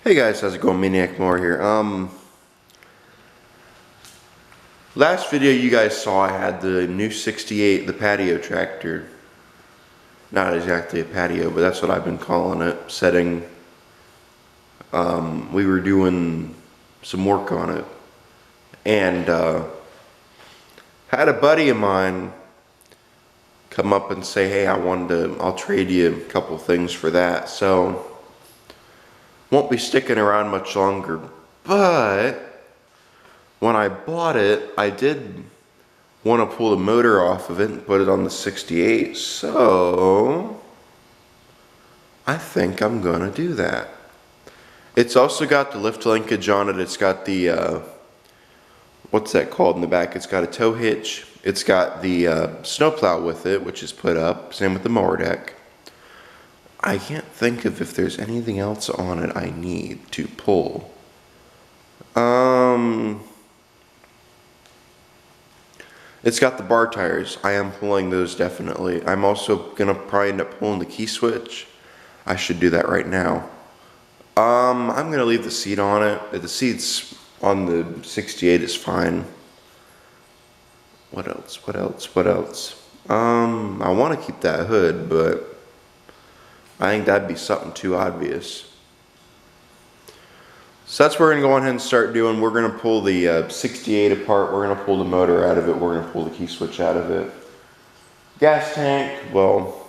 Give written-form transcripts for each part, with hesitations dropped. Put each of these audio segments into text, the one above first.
Hey guys, how's it going? Maniac Moore here. Last video you guys saw, I had the new 68, the patio tractor. Not exactly a patio, but that's what I've been calling it. Setting, we were doing some work on it. And, had a buddy of mine come up and say, hey, I'll trade you a couple things for that. So, won't be sticking around much longer, but when I bought it, I did want to pull the motor off of it and put it on the 68, so I think I'm gonna do that. It's also got the lift linkage on it. It's got the what's that called in the back? It's got a tow hitch. It's got the snowplow with it, which is put up. Same with the mower deck. I can't think of if there's anything else on it I need to pull. It's got the bar tires. I am pulling those definitely. I'm also gonna probably end up pulling the key switch. I should do that right now. I'm gonna leave the seat on it. The seat's on the 68 is fine. What else? I wanna keep that hood, but I think that'd be something too obvious. So that's what we're going to go ahead and start doing. We're going to pull the 68 apart. We're going to pull the motor out of it. We're going to pull the key switch out of it. Gas tank, well,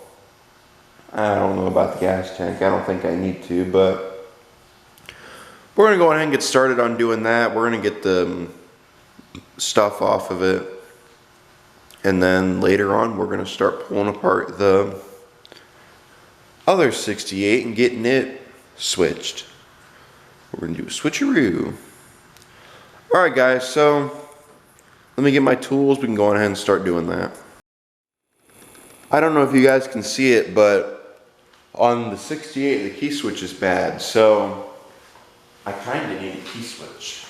I don't know about the gas tank. I don't think I need to, but we're going to go ahead and get started on doing that. We're going to get the stuff off of it. And then later on, we're going to start pulling apart the other 68 and getting it switched. We're going to do a switcheroo. Alright guys, so let me get my tools. We can go ahead and start doing that. I don't know if you guys can see it, but on the 68 the key switch is bad, so I kind of need a key switch.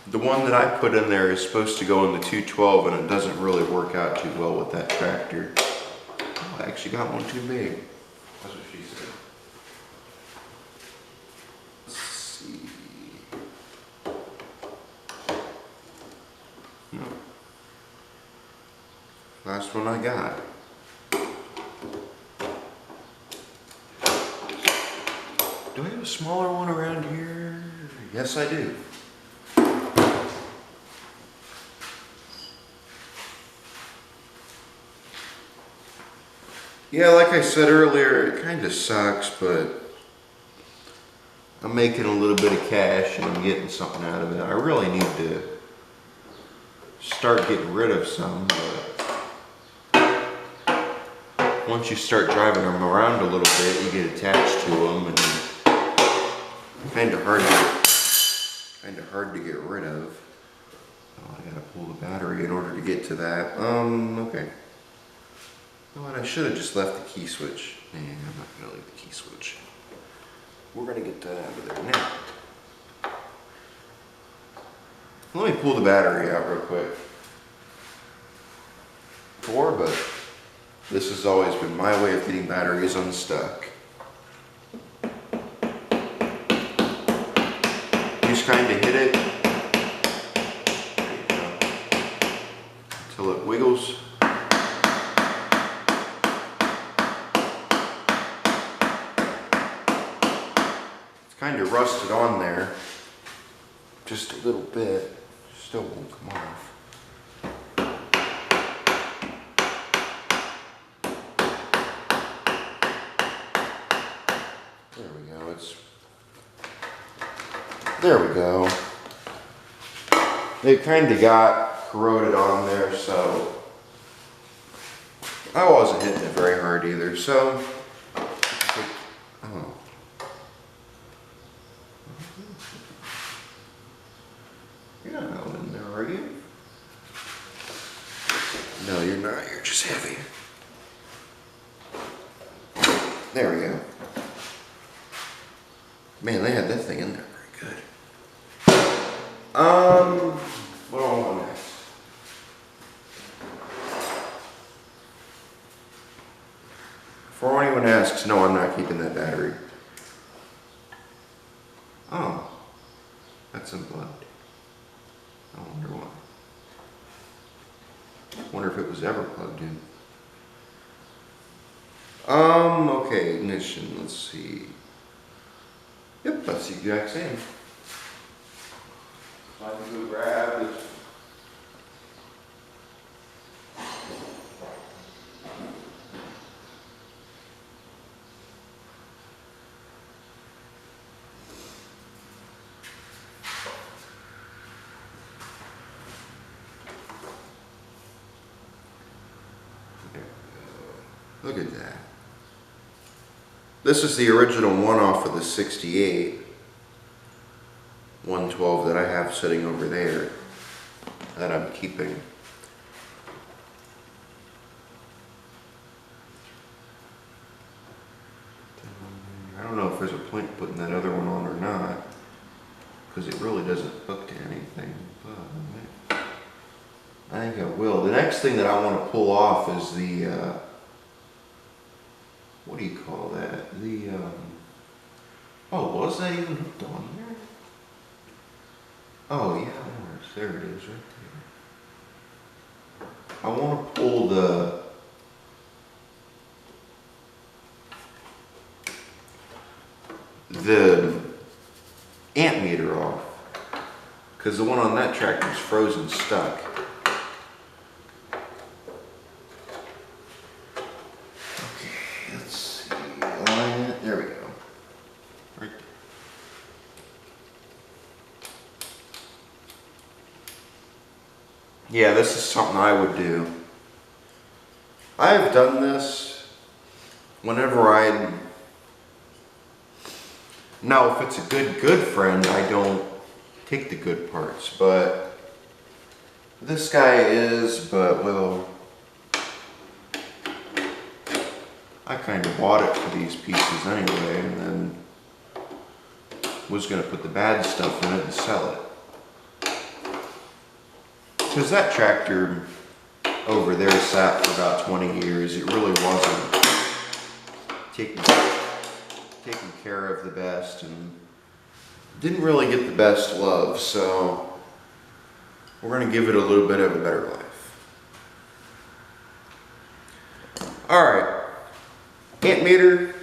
The one that I put in there is supposed to go in the 212 and it doesn't really work out too well with that tractor. Oh, I actually got one too big. That's what she said. No. Last one I got. Do I have a smaller one around here? Yes, I do. Yeah, like I said earlier, it kind of sucks, but I'm making a little bit of cash and I'm getting something out of it. I really need to start getting rid of some, but once you start driving them around a little bit, you get attached to them, and kind of hard to get rid of. Oh, I gotta pull the battery in order to get to that. Okay. You know what, I should have just left the key switch. Nah, I'm not gonna leave the key switch. We're gonna get that out of there now. Let me pull the battery out real quick. But this has always been my way of getting batteries unstuck. You just kind of hit it until it wiggles. It's kind of rusted on there, just a little bit. Still won't come off. There we go. It kind of got corroded on there, so I wasn't hitting it very hard either, so oh. You're not out in there, are you? No, you're not. You're just heavy. There we go. Man, they had that thing in there very good. What do I want next? Before anyone asks, no, I'm not keeping that battery. That's unplugged. I wonder why. Wonder if it was ever plugged in. Okay, ignition, let's see. Yep, that's the exact same. So I can go grab this. Look at that. This is the original one off of the 68. 112 that I have sitting over there that I'm keeping. I don't know if there's a point putting that other one on or not, because it really doesn't hook to anything, but I think I will. The next thing that I want to pull off is the what do you call that? The oh, was that even hooked on there? Oh yeah, there it is right there. I want to pull the amp meter off, because the one on that tractor is frozen stuck. Okay, let's see, align it, there we go. Right there. Yeah, this is something I would do. I've done this whenever now if it's a good friend, I don't take the good parts, but this guy is, but well, I kind of bought it for these pieces anyway, and then was going to put the bad stuff in it and sell it. Because that tractor over there sat for about 20 years. It really wasn't taken care of the best and didn't really get the best love. So we're going to give it a little bit of a better life. Alright. Amp meter.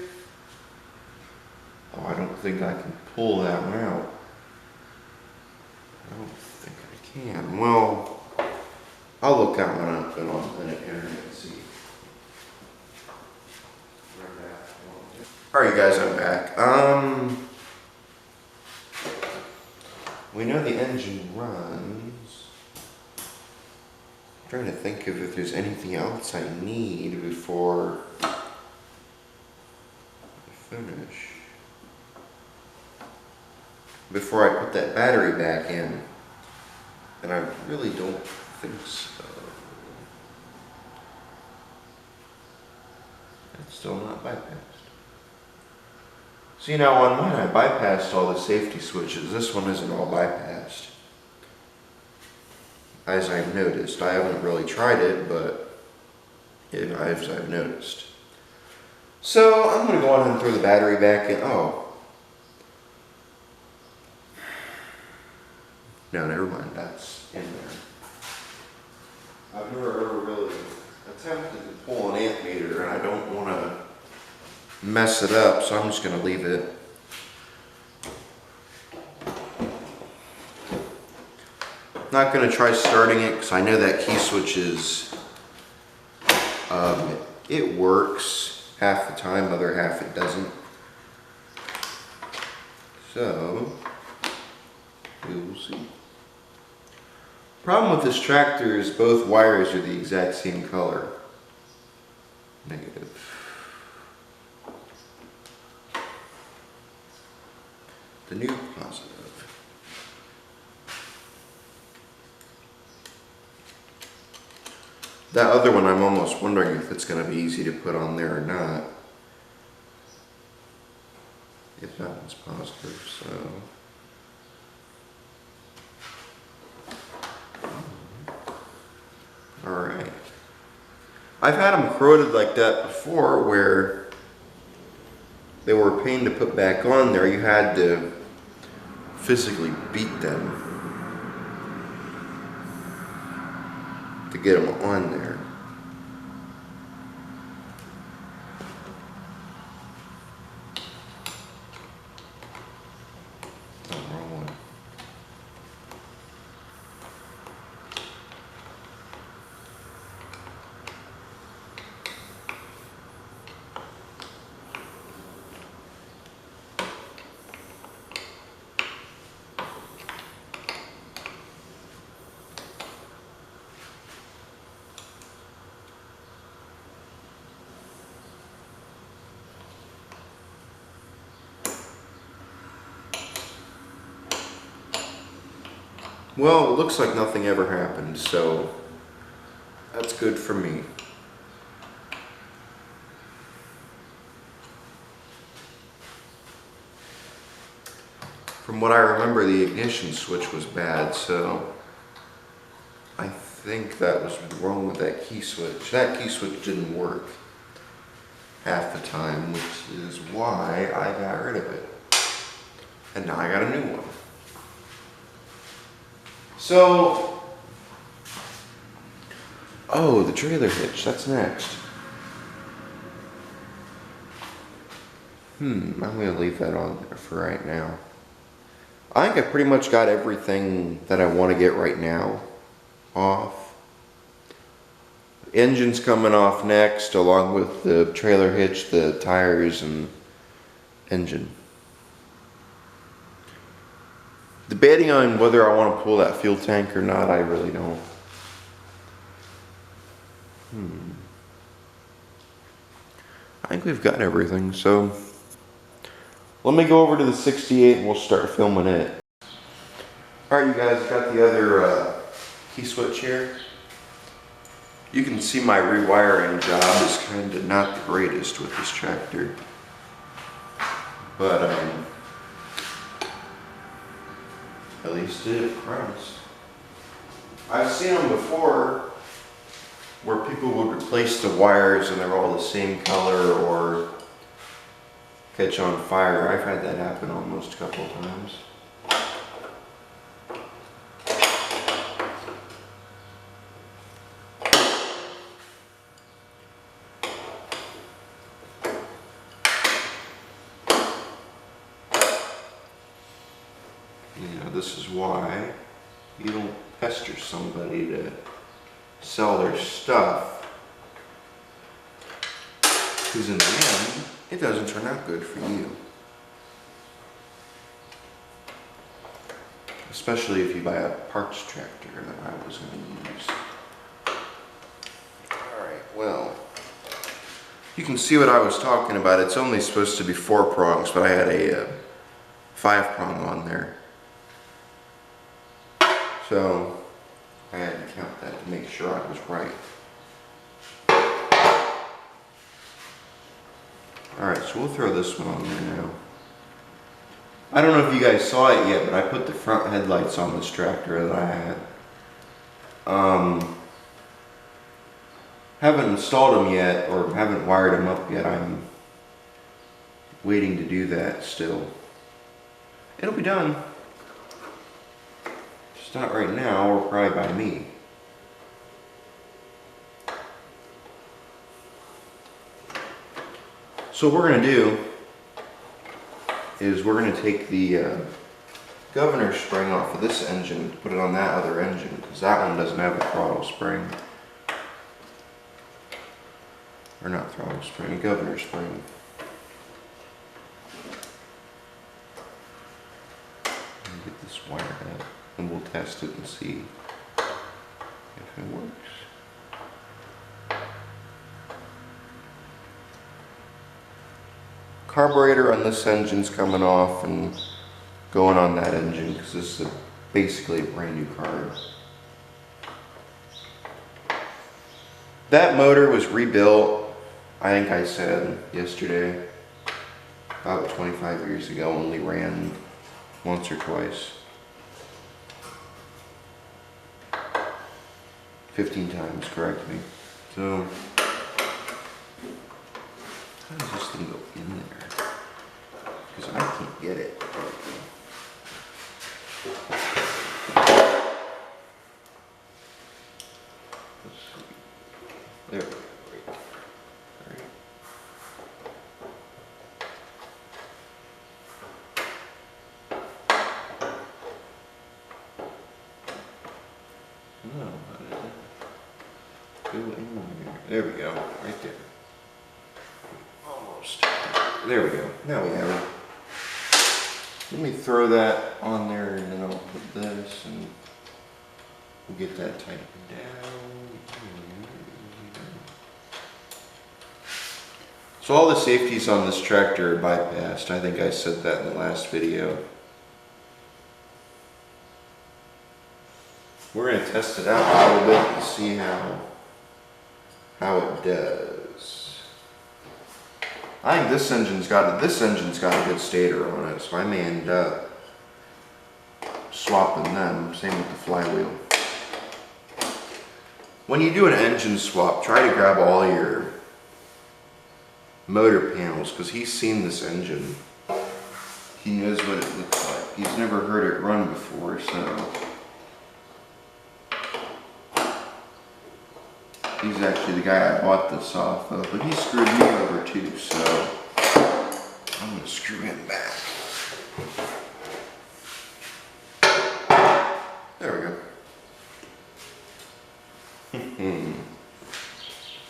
Oh, I don't think I can pull that one out. I don't think I can. Well, I'll look that one up and on the internet and see. Alright guys, I'm back. We know the engine runs. I'm trying to think of if there's anything else I need before I finish. Before I put that battery back in. And I really don't think so. It's still not bypassed. See, now on mine I bypassed all the safety switches. This one isn't all bypassed. As I've noticed. I haven't really tried it, but as I've noticed. So I'm going to go on and throw the battery back in. Oh. No, never mind. That's in there. I've never ever really attempted to pull an amp meter, and I don't want to mess it up, so I'm just going to leave it. Not going to try starting it because I know that key switch is, it works half the time, other half it doesn't. So, we will see. Problem with this tractor is both wires are the exact same color. Negative. The new positive. That other one, I'm almost wondering if it's going to be easy to put on there or not. If that one's positive, so. Alright. I've had them corroded like that before where they were a pain to put back on there. You had to physically beat them to get them on there. Oh, wrong one. Well, it looks like nothing ever happened, so that's good for me. From what I remember, the ignition switch was bad, so I think that was wrong with that key switch. That key switch didn't work half the time, which is why I got rid of it. And now I got a new one. So, oh, the trailer hitch, that's next. I'm gonna leave that on there for right now. I think I pretty much got everything that I want to get right now off. Engine's coming off next, along with the trailer hitch, the tires, and engine. Debating on whether I want to pull that fuel tank or not, I really don't. I think we've got everything, so let me go over to the 68 and we'll start filming it. Alright, you guys, got the other key switch here. You can see my rewiring job is kind of not the greatest with this tractor. But, at least it runs. I've seen them before where people would replace the wires and they're all the same color or catch on fire. I've had that happen almost a couple of times. You know, this is why you don't pester somebody to sell their stuff, because in the end, it doesn't turn out good for you. Especially if you buy a parts tractor that I was going to use. Alright, well, you can see what I was talking about. It's only supposed to be 4 prongs, but I had a 5 prong on there. So I had to count that to make sure I was right. Alright, so we'll throw this one on there now. I don't know if you guys saw it yet, but I put the front headlights on this tractor that I had. Haven't installed them yet, or haven't wired them up yet. I'm waiting to do that still. It'll be done. Just not right now, or probably by me. So what we're going to do is we're going to take the governor spring off of this engine, put it on that other engine, because that one doesn't have a throttle spring. Or not throttle spring, governor spring. Get this wired up and we'll test it and see if it works. Carburetor on this engine's coming off and going on that engine because this is basically a brand new car. That motor was rebuilt, I think I said yesterday, about 25 years ago, only ran once or twice. 15 times, correct me. So, how does this thing go in there? Because I can't get it. There we go. Right. No, go in there. There we go, right there. Almost. There we go. Now we have it. Let me throw that on there, and then I'll put this, and we'll get that tightened down. So all the safeties on this tractor are bypassed. I think I said that in the last video. We're going to test it out a little bit and see how it does. I think this engine's got a good stator on it, so I may end up swapping them. Same with the flywheel. When you do an engine swap, try to grab all your motor panels, because he's seen this engine. He knows what it looks like. He's never heard it run before, so he's actually the guy I bought this off of, but he screwed me over too, so I'm going to screw him back. There we go.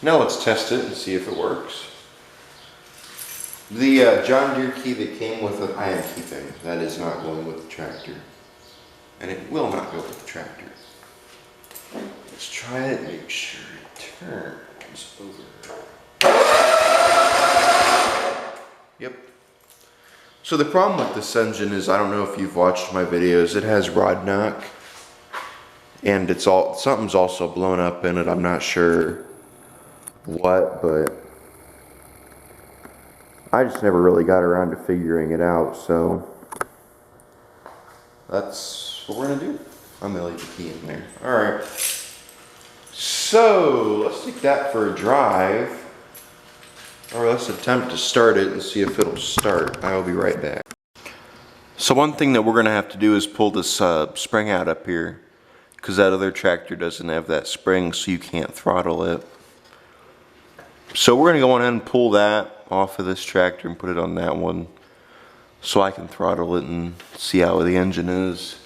Now let's test it and see if it works. The John Deere key that came with it, I am keeping. That is not going with the tractor. And it will not go with the tractor. Let's try it, make sure it turns over. Yep. So the problem with this engine is, I don't know if you've watched my videos, it has rod knock. And something's also blown up in it. I'm not sure what, but I just never really got around to figuring it out, so that's what we're gonna do. I'm gonna leave the key in there. Alright. So let's take that for a drive. Or let's attempt to start it and see if it'll start. I will be right back. So one thing that we're gonna have to do is pull this spring out up here, because that other tractor doesn't have that spring, so you can't throttle it. So we're gonna go on ahead and pull that off of this tractor and put it on that one, so I can throttle it and see how the engine is.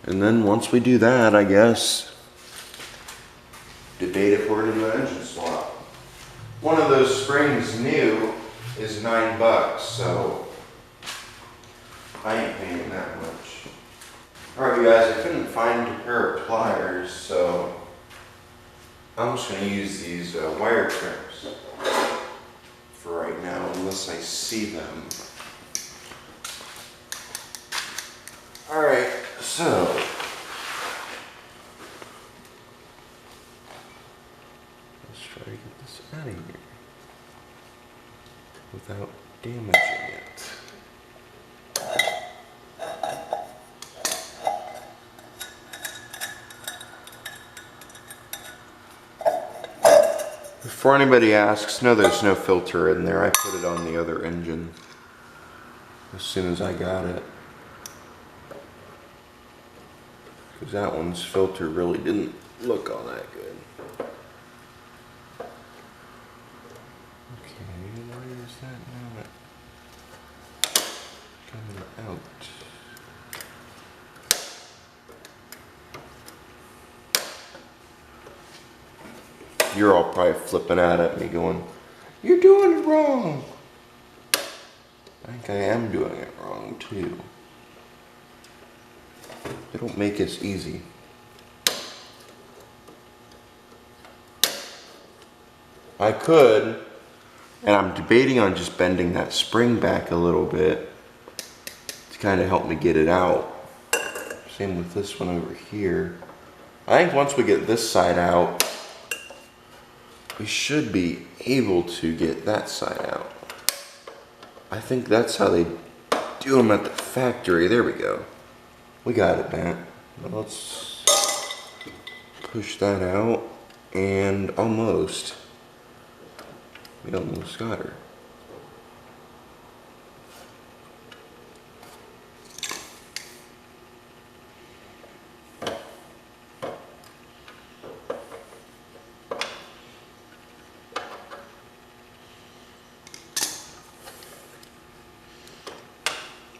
And then once we do that, I guess, debate if we're gonna do an engine swap. One of those springs new is $9, so I ain't paying that much. Alright you guys, I couldn't find a pair of pliers, so I'm just going to use these wire trims for right now, unless I see them. Alright, so let's try to get this out of here without damaging it. Before anybody asks, no, there's no filter in there. I put it on the other engine as soon as I got it, because that one's filter really didn't look all that good. Okay, where is that now? Coming out. You're all probably flipping out at me going, "You're doing it wrong." I think I am doing it wrong too. They don't make it easy. I could, and I'm debating on just bending that spring back a little bit to kind of help me get it out. Same with this one over here. I think once we get this side out, we should be able to get that side out. I think that's how they do them at the factory. There we go. We got it, Matt. Now let's push that out, and almost. We almost got her.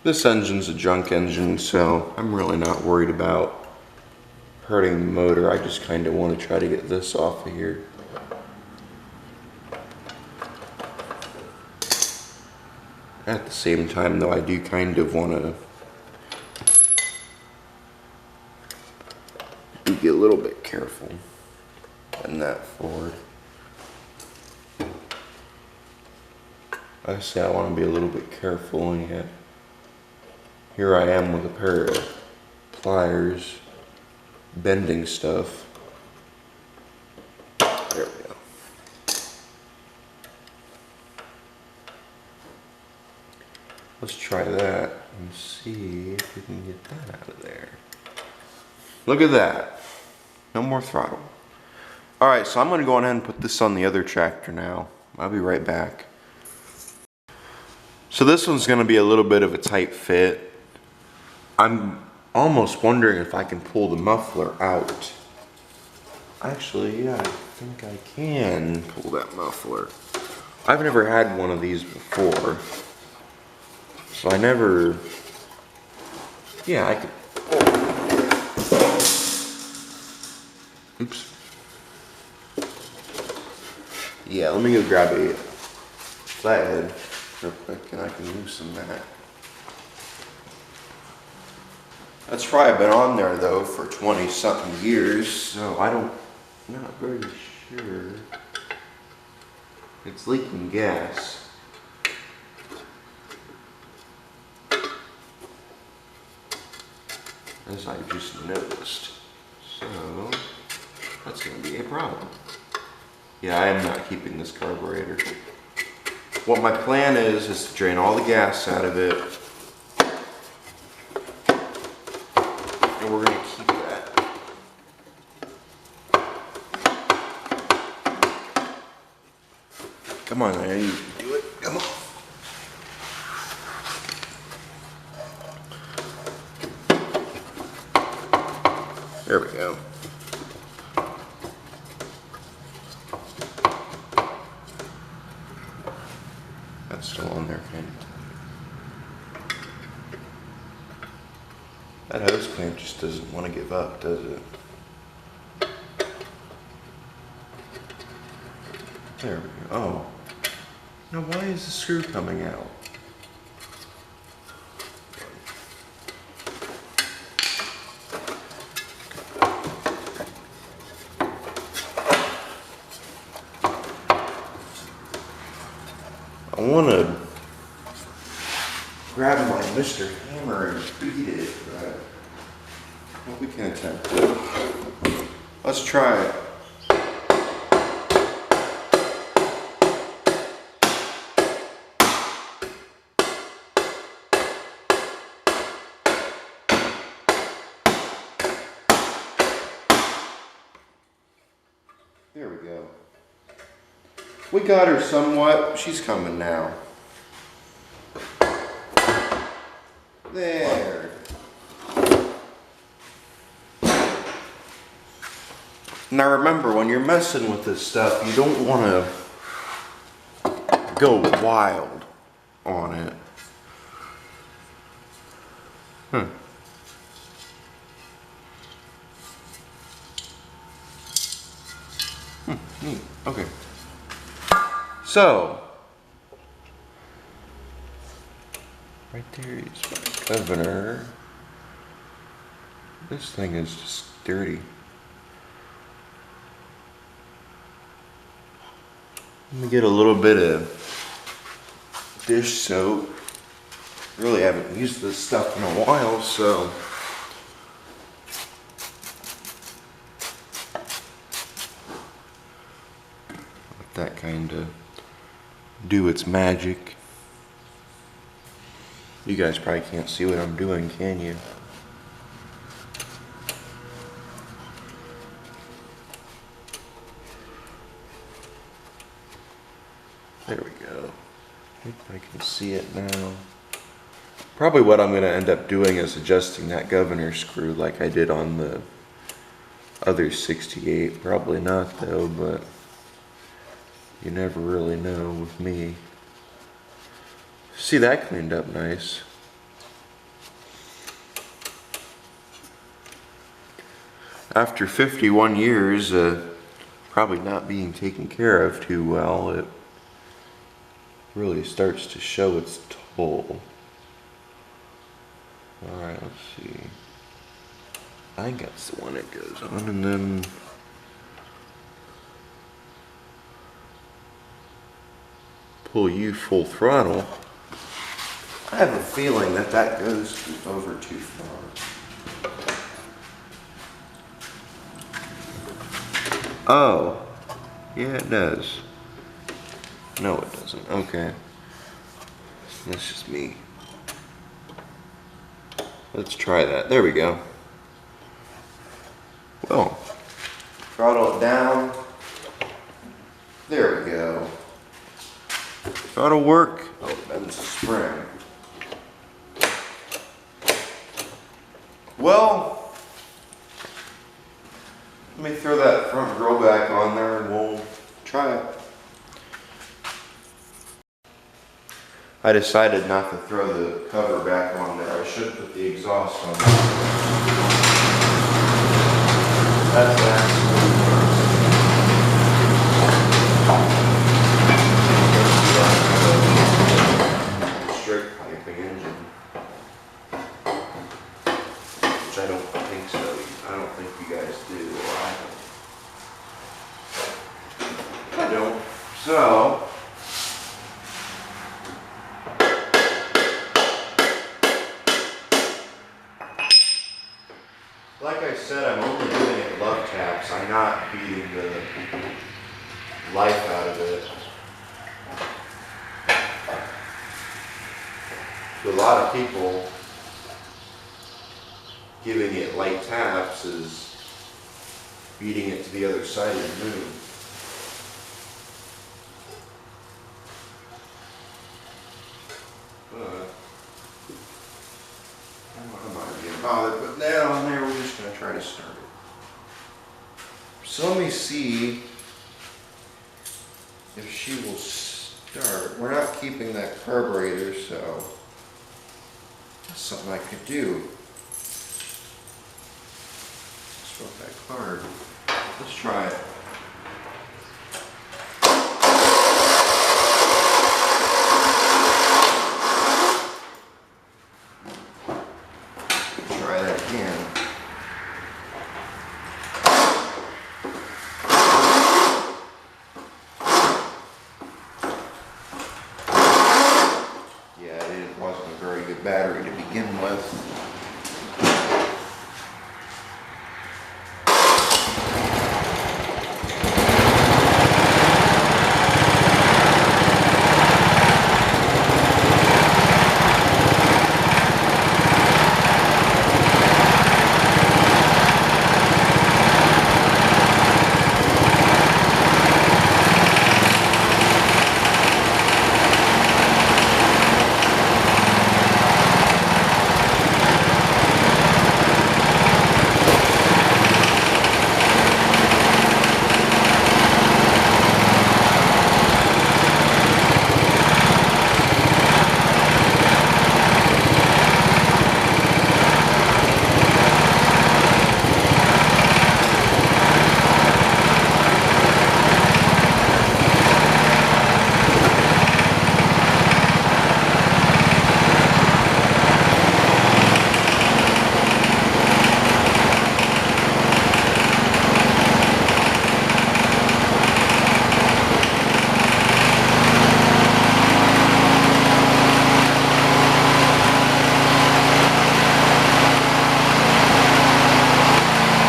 This engine's a junk engine, so I'm really not worried about hurting the motor. I just kind of want to try to get this off of here. At the same time though, I do kind of want to be a little bit careful in that forward. I say I want to be a little bit careful, and yet here I am with a pair of pliers bending stuff. There we go. Let's try that and see if we can get that out of there. Look at that. No more throttle. Alright, so I'm going to go ahead and put this on the other tractor now. I'll be right back. So this one's going to be a little bit of a tight fit. I'm almost wondering if I can pull the muffler out. Actually, yeah, I think I can pull that muffler. I've never had one of these before. So I never, yeah, I could, oops. Yeah, let me go grab a flathead real quick and I can loosen that. That's probably been on there though for 20 something years, so I'm not very sure. It's leaking gas. As I just noticed. So, that's going to be a problem. Yeah, I am not keeping this carburetor. What my plan is to drain all the gas out of it. And we're going to keep that. Come on, I need to do it. Come on. There we go. That's still on there, kind of. That hose clamp just doesn't want to give up, does it? There we go. Oh. Now why is the screw coming out? I want to grab my Mr. Hammer and beat it, but well, we can attempt it. Let's try it. There we go. We got her somewhat. She's coming now. There. Now remember, when you're messing with this stuff, you don't want to go wild on it. Neat. Okay. So, right there is my governor. This thing is just dirty. Let me get a little bit of dish soap. Really haven't used this stuff in a while, so let that kind of do its magic. You guys probably can't see what I'm doing, can you? There we go. I think I can see it now. Probably what I'm going to end up doing is adjusting that governor screw like I did on the other 68. Probably not though, but you never really know with me. See, that cleaned up nice. After 51 years, probably not being taken care of too well, it really starts to show its toll. Alright, let's see. I think that's the one it goes on, and then pull you full throttle. I have a feeling that that goes over too far. Oh, yeah, it does. No, it doesn't. Okay. That's just me. Let's try that. There we go. Well, throttle it down. There we go. That'll work. Oh, that's a spring. Well, let me throw that front grill back on there and we'll try it. I decided not to throw the cover back on there. I should put the exhaust on there. That's that. Straight piping engine. Which I don't think so. I don't think you guys do, or I don't. So, like I said, I'm only doing it love taps. I'm not beating the life out of it. To a lot of people, giving it light taps is beating it to the other side of the moon. But I'm not getting bothered putting that on there. We're just going to try to start it. So let me see if she will start. We're not keeping that carburetor, so that's something I could do. Swap that card. Let's try it. Try that again. Yeah, it wasn't a very good battery to begin with.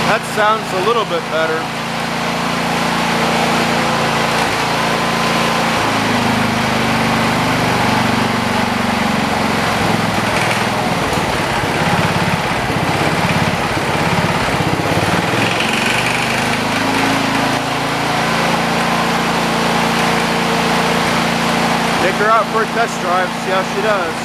That sounds a little bit better. Take her out for a test drive, see how she does.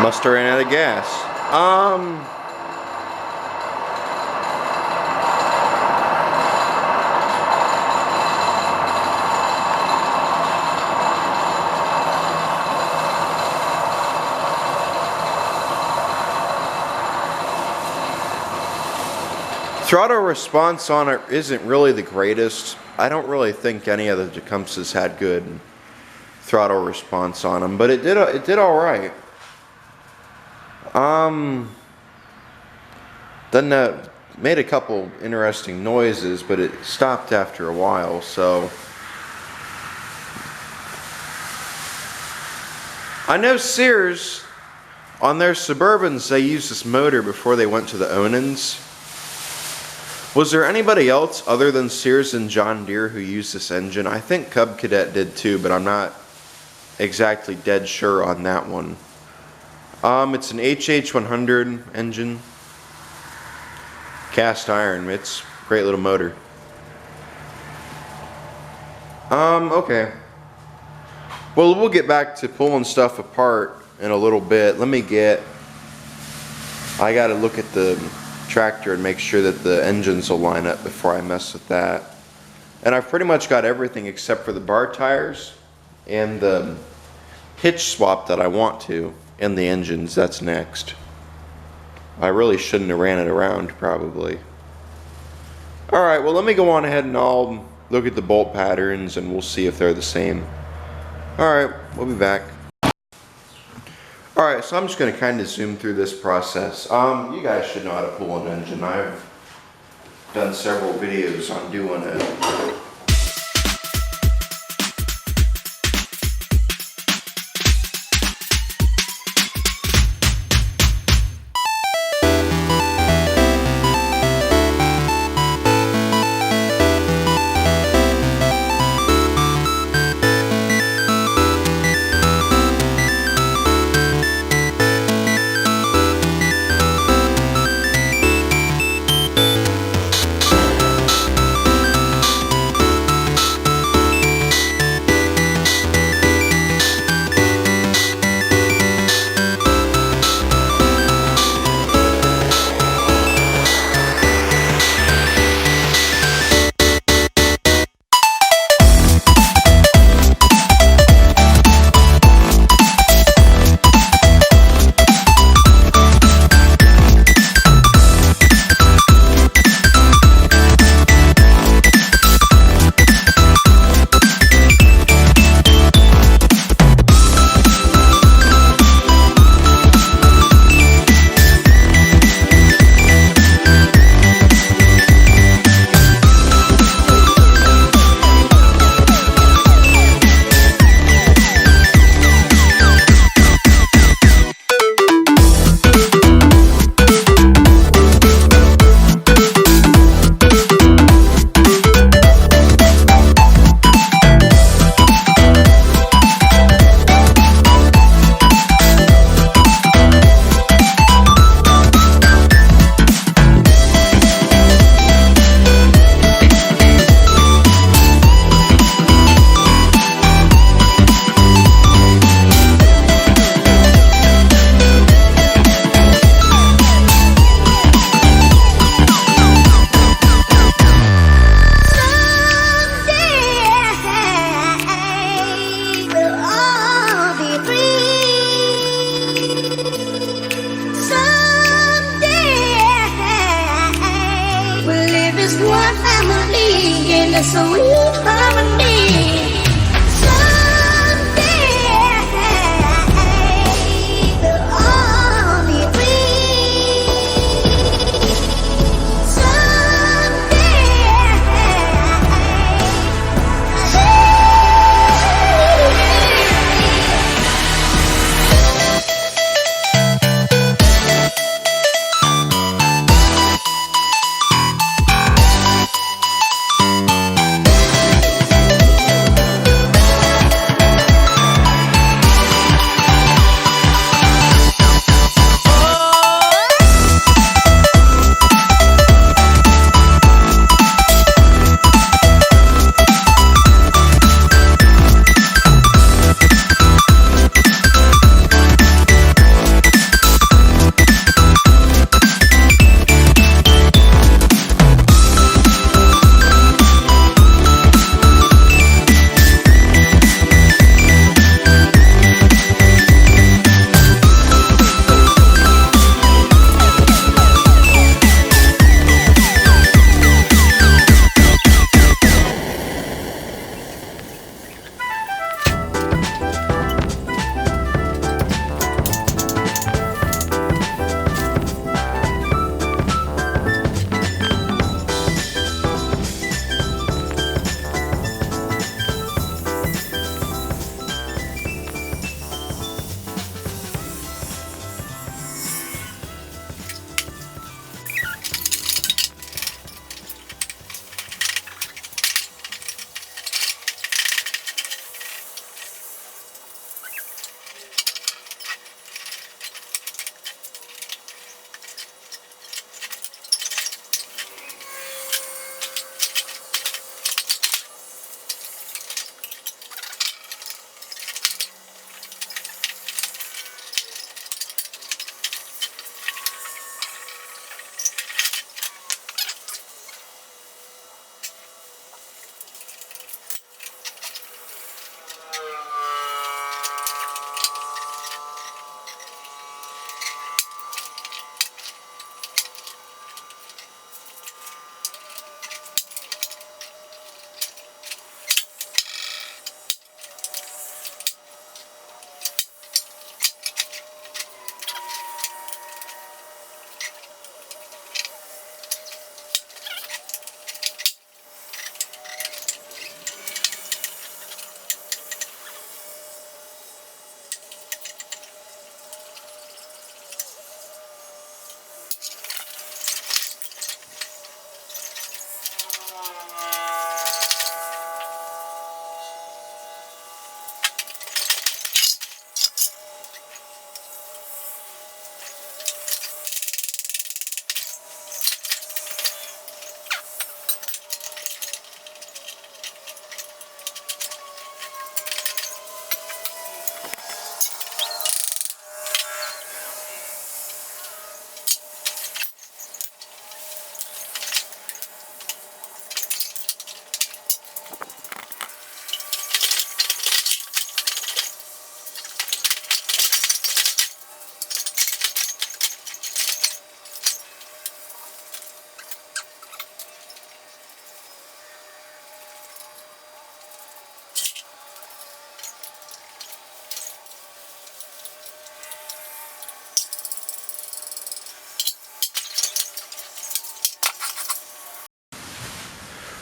Must have ran out of gas. Throttle response on it isn't really the greatest. I don't really think any of the Tecumsehs had good throttle response on them, but it did all right. Then made a couple interesting noises, but it stopped after a while. So I know Sears on their Suburbans they used this motor before they went to the Onans. Was there anybody else other than Sears and John Deere who used this engine? I think Cub Cadet did too, but I'm not exactly dead sure on that one. It's an HH100 engine. Cast iron. It's a great little motor. Okay. Well, we'll get back to pulling stuff apart in a little bit. I gotta look at the tractor and make sure that the engines will line up before I mess with that. And I've pretty much got everything except for the bar tires and the hitch swap that I want to, and the engines. That's next. I really shouldn't have ran it around probably. Alright, well let me go on ahead and I'll look at the bolt patterns and we'll see if they're the same. Alright, we'll be back. Alright, so I'm just going to kind of zoom through this process. You guys should know how to pull an engine. I've done several videos on doing it.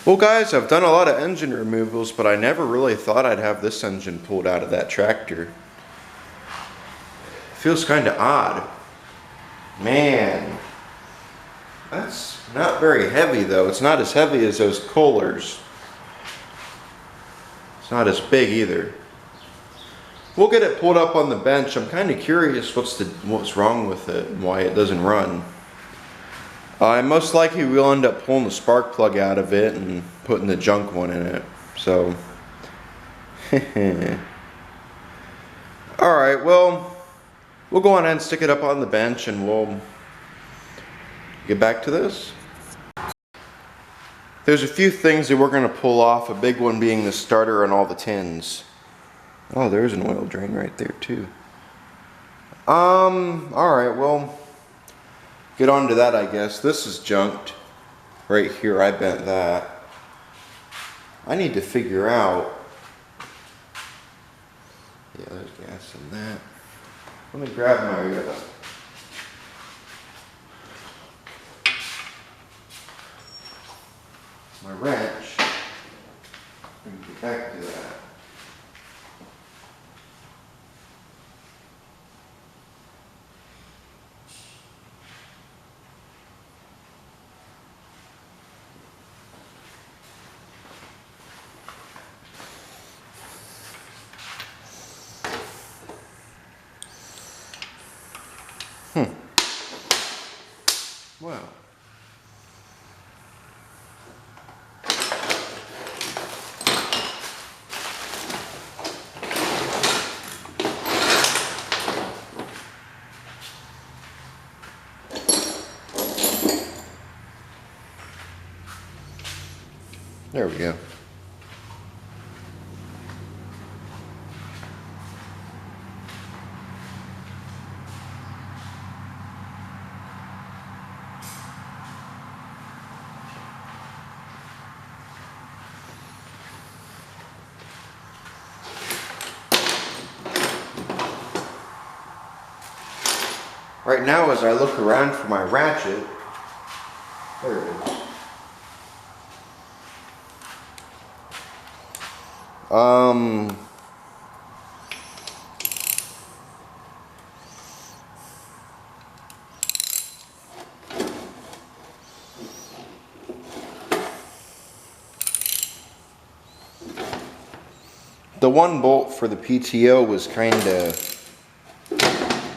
Well guys, I've done a lot of engine removals, but I never really thought I'd have this engine pulled out of that tractor. Feels kind of odd. Man, that's not very heavy though. It's not as heavy as those Kohlers. It's not as big either. We'll get it pulled up on the bench. I'm kind of curious what's wrong with it and why it doesn't run. Most likely we'll end up pulling the spark plug out of it and putting the junk one in it. So, alright, well, we'll go on ahead and stick it up on the bench and we'll get back to this. There's a few things that we're going to pull off, a big one being the starter and all the tins. Oh, there's an oil drain right there too. Alright, well, get on to that, I guess. This is junked. Right here, I bent that. I need to figure out... Yeah, there's gas in that. Let me grab my wrench and get back to that. Wow. There we go. Right now, as I look around for my ratchet, there it is. The one bolt for the PTO was kind of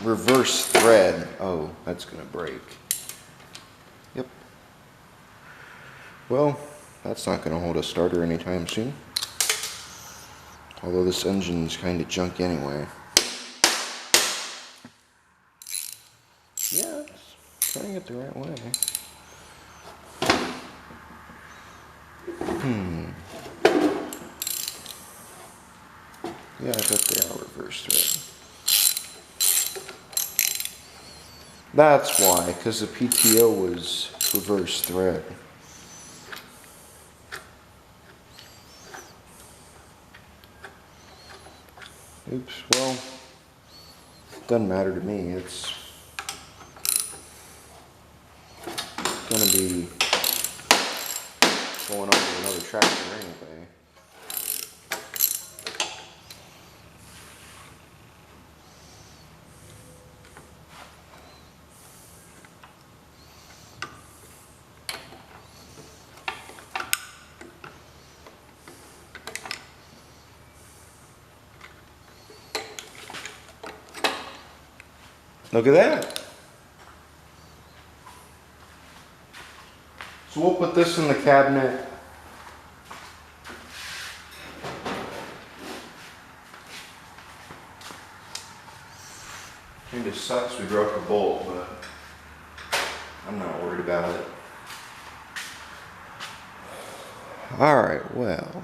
reverse thread. Oh, that's gonna break. Yep. Well, that's not gonna hold a starter anytime soon. Although this engine's kind of junk anyway. Yeah, it's turning it the right way. Yeah, I bet they are reverse thread. That's why, because the PTO was reverse thread. Oops, well, doesn't matter to me. It's gonna be going on to another tractor anyway. Look at that. So we'll put this in the cabinet. Kind of sucks we broke a bolt, but I'm not worried about it. Alright, well.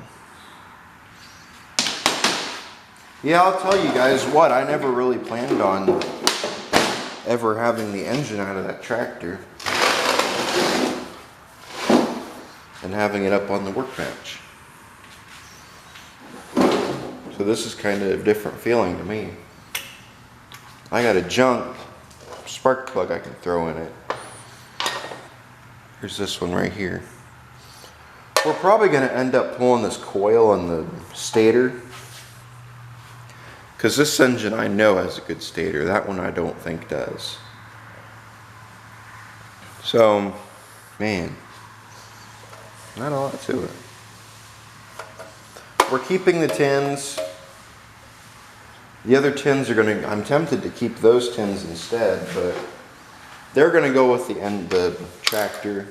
Yeah, I'll tell you guys what, I never really planned on ever having the engine out of that tractor and having it up on the workbench. So this is kind of a different feeling to me. I got a junk spark plug I can throw in it. Here's this one right here. We're probably going to end up pulling this coil on the stator, because this engine I know has a good stator. That one I don't think does. So, man, not a lot to it. We're keeping the tins. The other tins are going to, I'm tempted to keep those tins instead, but they're going to go with the tractor.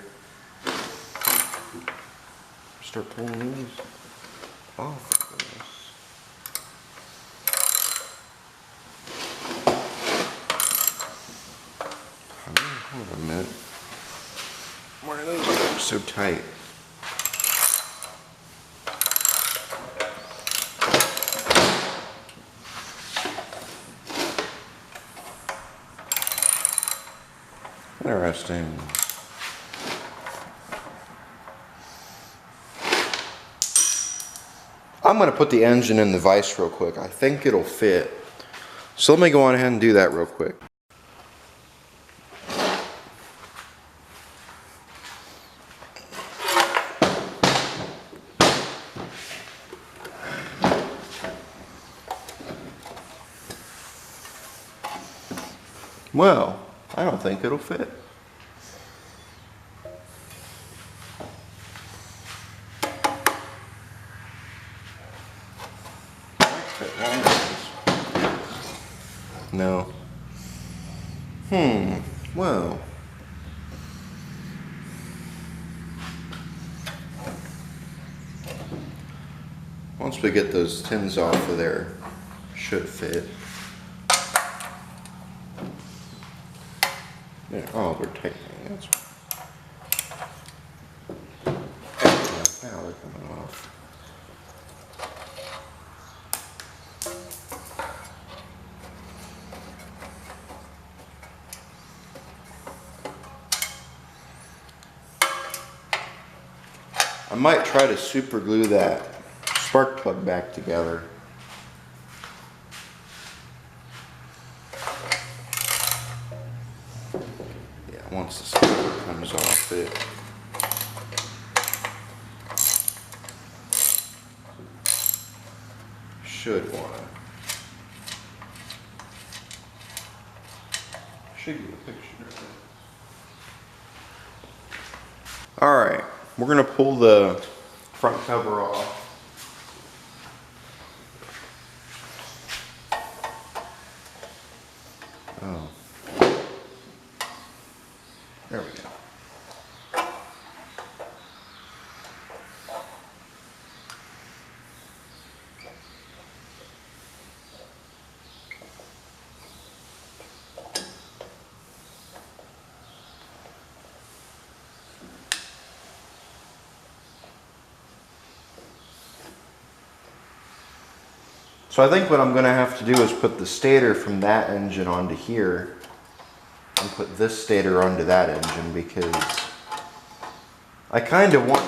Start pulling these off. Hold on a minute. Why are those so tight? Interesting. I'm going to put the engine in the vise real quick. I think it'll fit. So let me go on ahead and do that real quick. Well, I don't think it'll fit. No. Well. Once we get those tins off of there, should fit. Yeah, oh, they're tightening. That's yeah, now they're coming off. I might try to super glue that spark plug back together. Yeah, once the spark comes off it. Should get a picture of it. Alright, we're going to pull the front cover off. Oh. There we go. So I think what I'm going to have to do is put the stator from that engine onto here and put this stator onto that engine, because I kind of want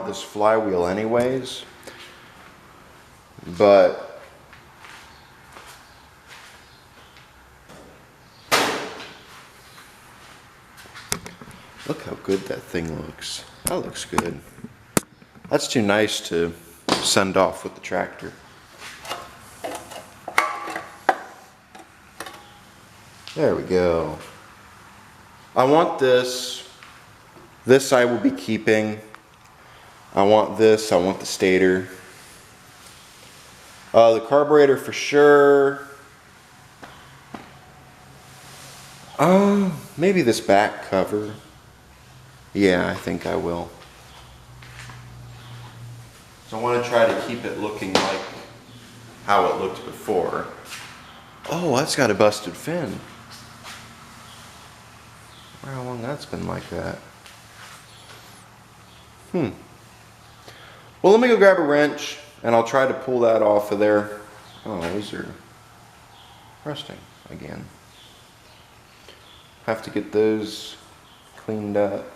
this flywheel anyways, but look how good that thing looks. That looks good. That's too nice to send off with the tractor. There we go. I want this. This I will be keeping. I want this. I want the stator. The carburetor for sure. Maybe this back cover. Yeah, I think I will. So I want to try to keep it looking like how it looked before. Oh, that's got a busted fin. I wonder how long that's been like that. Well, let me go grab a wrench and I'll try to pull that off of there. Oh, those are rusting again. Have to get those cleaned up.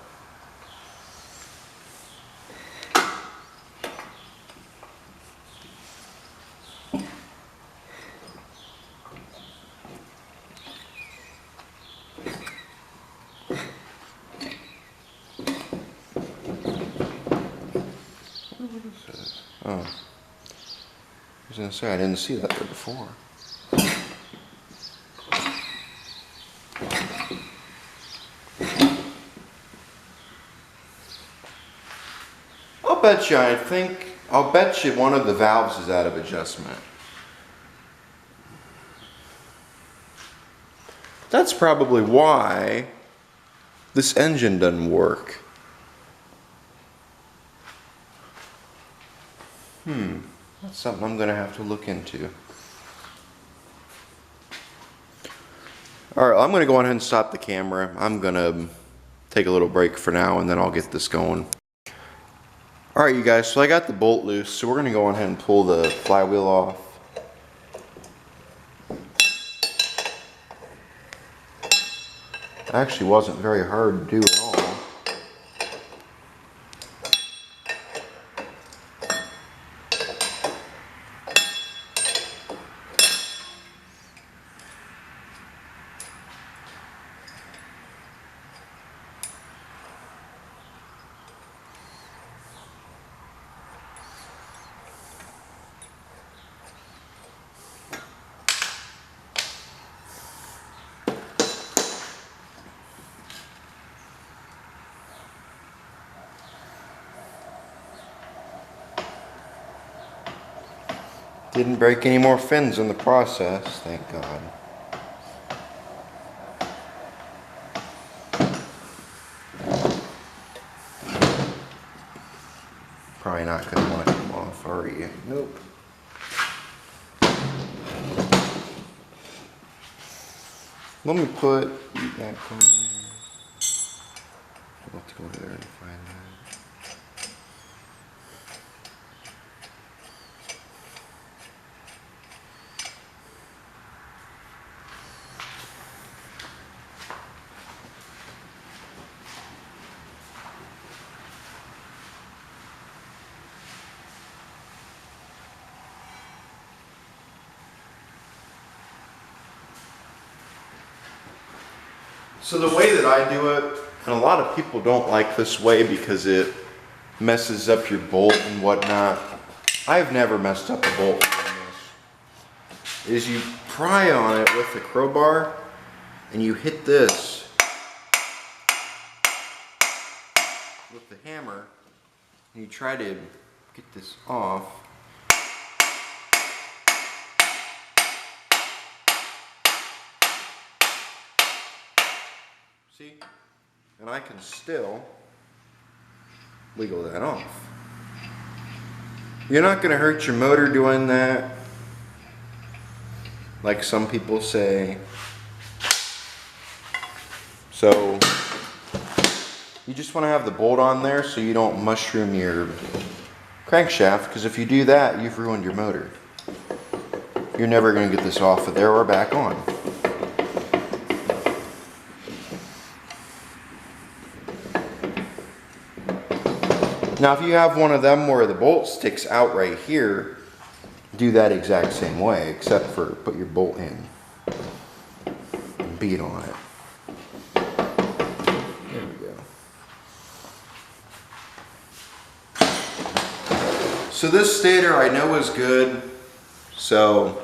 Oh. I was gonna say, I didn't see that there before. I'll bet you one of the valves is out of adjustment. That's probably why this engine doesn't work. That's something I'm gonna have to look into. Alright, I'm gonna go ahead and stop the camera. I'm gonna take a little break for now and then I'll get this going. Alright you guys, so I got the bolt loose, so we're gonna go ahead and pull the flywheel off. It actually wasn't very hard to do at all. Didn't break any more fins in the process, thank God. Probably not going to want to come off, are you? Nope. Let me put that on there. I'll have to go over there and find that. So the way that I do it, and a lot of people don't like this way because it messes up your bolt and whatnot. I've never messed up a bolt doing this. Is you pry on it with the crowbar and you hit this with the hammer and you try to get this off. See? And I can still wiggle that off. You're not going to hurt your motor doing that, like some people say. So you just want to have the bolt on there so you don't mushroom your crankshaft, because if you do that, you've ruined your motor. You're never going to get this off of there or back on. Now if you have one of them where the bolt sticks out right here, do that exact same way, except for put your bolt in and beat on it. There we go. So this stator I know is good, so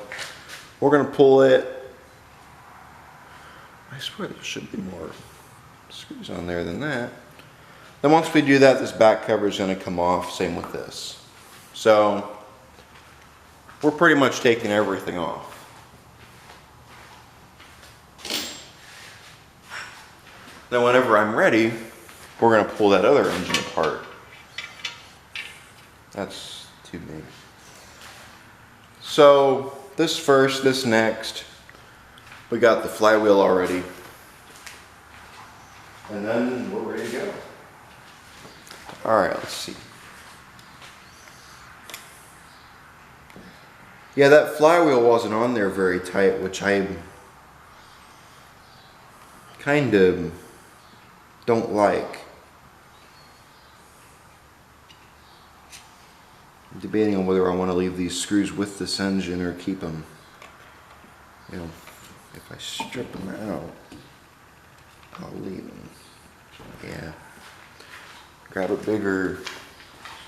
we're going to pull it. I swear there should be more screws on there than that. Then once we do that, this back cover is going to come off, same with this. So we're pretty much taking everything off. Then whenever I'm ready, we're going to pull that other engine apart. That's too big. So this first, this next. We got the flywheel already. And then we're ready to go. Alright, let's see. Yeah, that flywheel wasn't on there very tight, which I kind of don't like. I'm debating on whether I want to leave these screws with this engine or keep them. You know, if I strip them out, I'll leave them. Yeah. Grab a bigger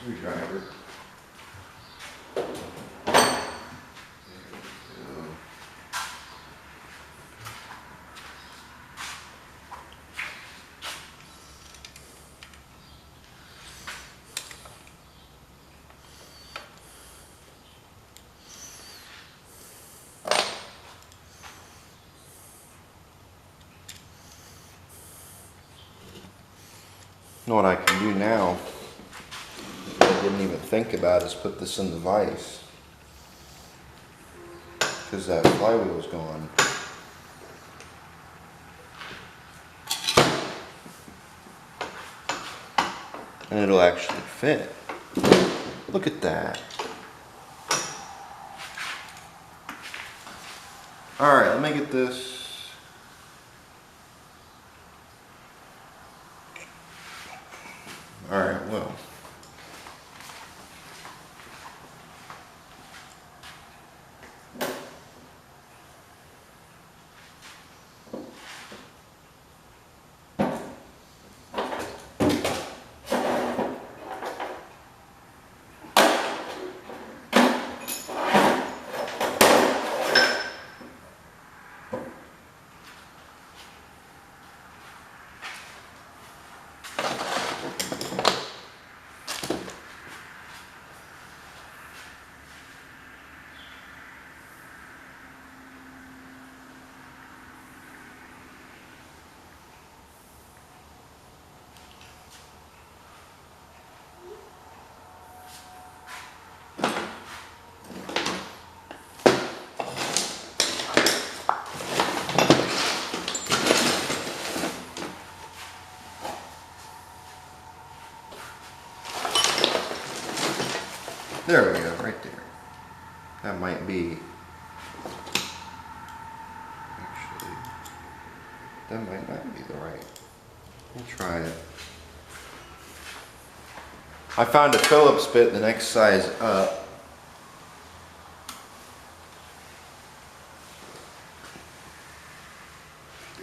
screwdriver. You know what I can do now, I didn't even think about, is put this in the vise. Because that flywheel's gone. And it'll actually fit. Look at that. Alright, let me get this. Alright, well. There we go, right there. That might be, actually, that might not be the right. We'll try it. I found a Phillips bit the next size up.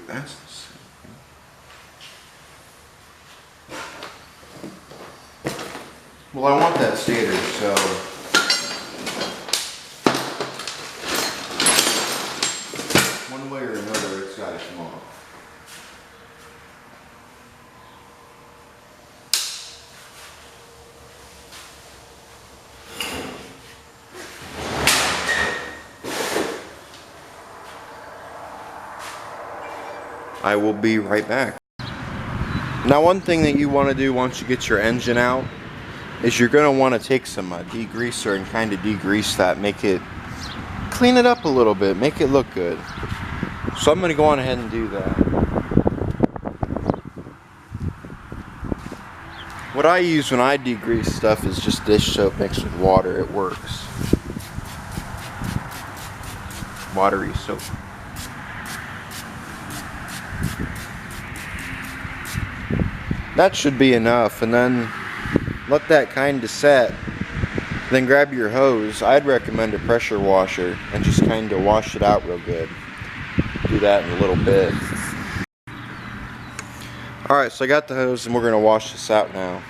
That's the same. Well, I want that stator, so one way or another it's got to come off. I will be right back. Now, one thing that you want to do once you get your engine out is you're going to want to take some degreaser and kind of degrease that, make it, clean it up a little bit, make it look good. So I'm going to go on ahead and do that. What I use when I degrease stuff is just dish soap mixed with water. It works. Watery soap. That should be enough, and then let that kind of set. Then grab your hose. I'd recommend a pressure washer and just kind of wash it out real good. Do that in a little bit. Alright, so I got the hose and we're going to wash this out now.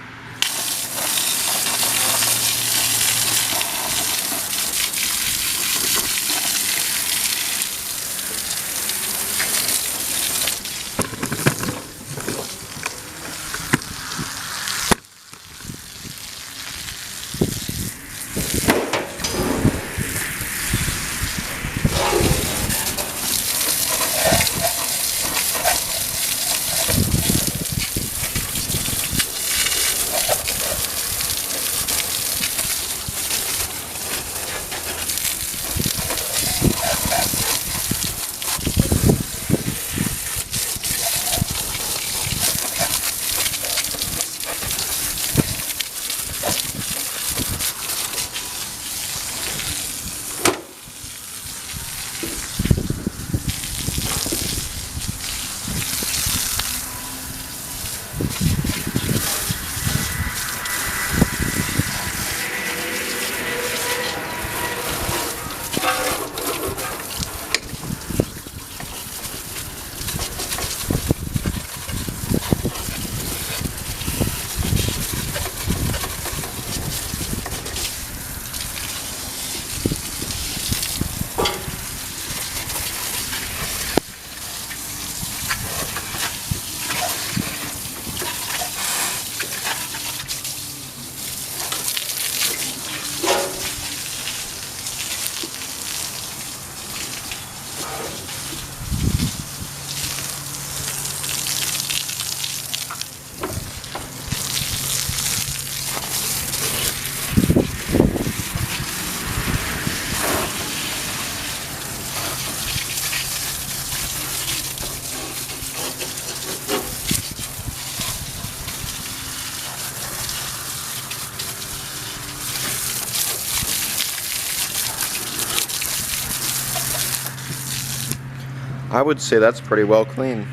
I would say that's pretty well clean.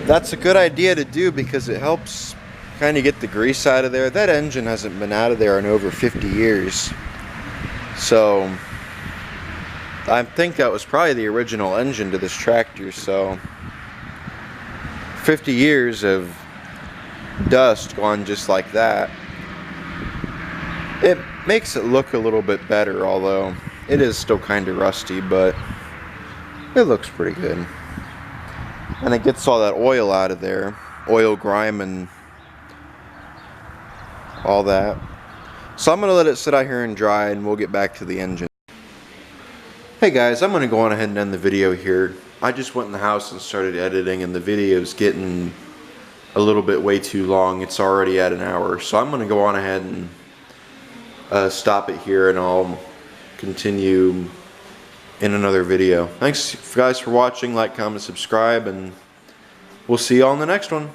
That's a good idea to do because it helps kind of get the grease out of there. That engine hasn't been out of there in over 50 years. So I think that was probably the original engine to this tractor. So 50 years of dust gone just like that. It makes it look a little bit better, although it is still kind of rusty, but it looks pretty good. And it gets all that oil out of there, oil, grime, and all that. So I'm going to let it sit out here and dry, and we'll get back to the engine. Hey guys, I'm going to go on ahead and end the video here. I just went in the house and started editing, and the video's getting a little bit way too long. It's already at an hour, so I'm going to go on ahead and stop it here, and I'll continue in another video. Thanks guys for watching. Like, comment, subscribe, and we'll see you all in the next one.